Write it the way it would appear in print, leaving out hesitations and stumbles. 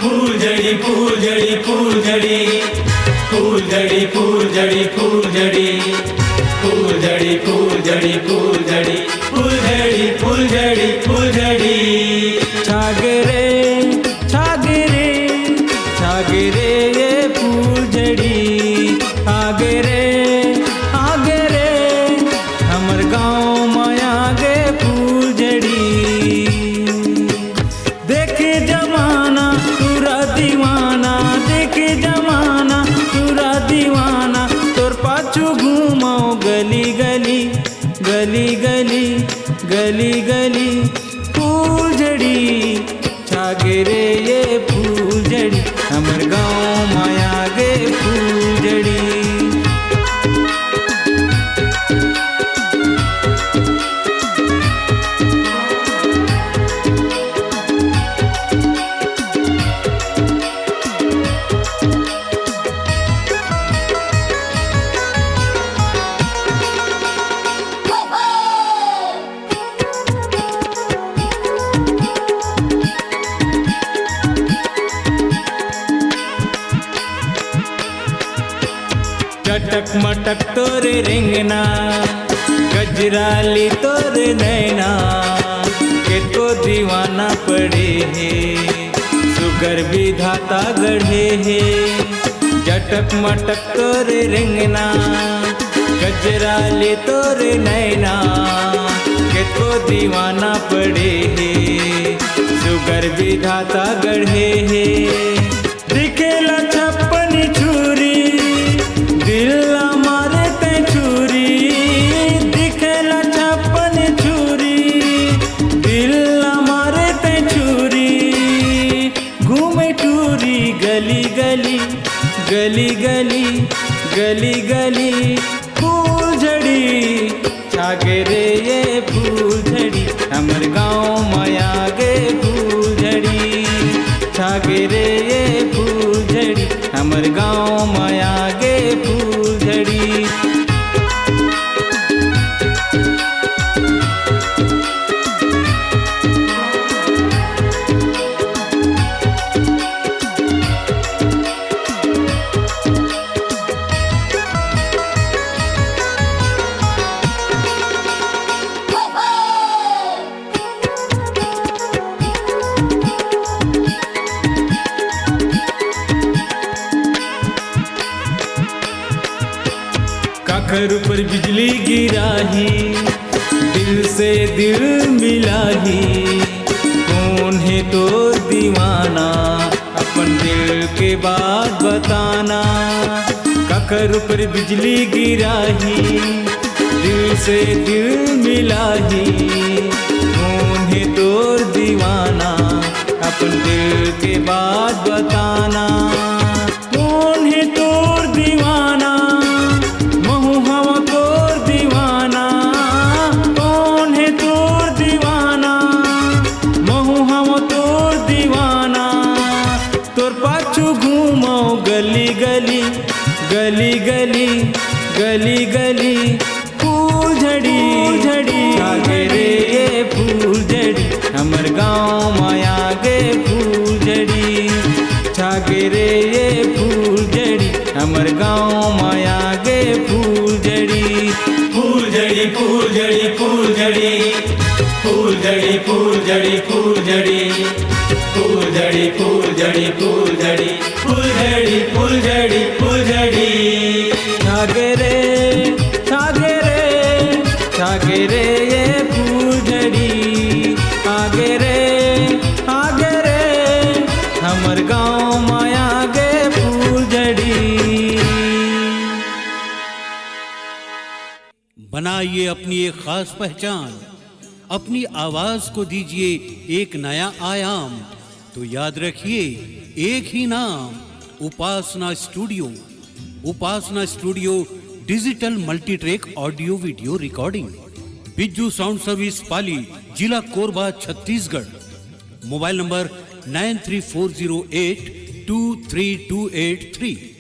फूलझड़ी फूलझड़ी फूलझड़ी फूलझड़ी फूलझड़ी फूलझड़ी फूलझड़ी फूलझड़ी फूलझड़ी फूलझड़ी फूलझड़ी फूलझड़ी छागरे छागरे छागरे ये फूलझड़ी आगे रे हमर गाँव में आगे फूलझड़ी। देखे जमाना पूरा दीवाना, देखे जमाना पूरा दीवाना, तोर पाछू घूमो गली गली गली गली गली गली फूलझड़ी छागरे ये फूलझड़ी हमर गाँव में आगे फूलझड़ी। चटक मटक तोरे रेंगना, गजराली तोरे नैना, कितको दीवाना पड़े है सुगर विधाता गढ़े है। चटक मटक तोरे रेंगना, गजराली तोरे नैना, कितको दीवाना पड़े है सुगर विधाता गढ़े है। दिखेला छप्पन छुरी दिल मारे ते छुरी, दिखेला छप्पन छुरी दिल मारे ते छुरी, घूमे टूरी गली गली गली गली गली गली फूलझड़ी छागरे ये फूलझड़ी हमर गाँव में आगे फूलझड़ी छागरे ये फूलझड़ी हमर गाँव में आगे फूलझड़ी। घर पर बिजली गिराही, दिल से दिल मिलाही, कौन है तो दीवाना अपन दिल के बात बताना। ककर पर बिजली गिराही, दिल से दिल मिलाही, कौन है तो दीवाना अपन दिल के बात बताना। कौन है तो दीवाना गली गली गली गली गली गली फूलझड़ी छागरे ये फूलझड़ी हमर गाँव में आगे फूलझड़ी छागरे ये फूलझड़ी हमर गाँव में आगे फूलझड़ी। फूलझड़ी फूलझड़ी फूलझड़ी फूलझड़ी फूलझड़ी फूलझड़ी फूलझड़ी फूलझड़ी फूलझड़ी फूलझड़ी फूलझड़ी फूलझड़ी छागरे छागरे छागरे ये फूलझड़ी आगे रे हमर गाँव में आगे फूलझड़ी। बनाइए अपनी एक खास पहचान, अपनी आवाज को दीजिए एक नया आयाम, तो याद रखिए एक ही नाम, Upasana studio. Upasana studio digital multitrack audio video recording, Bijju sound service Pali, जिला कोरबा, छत्तीसगढ़। Mobile number 9340823283।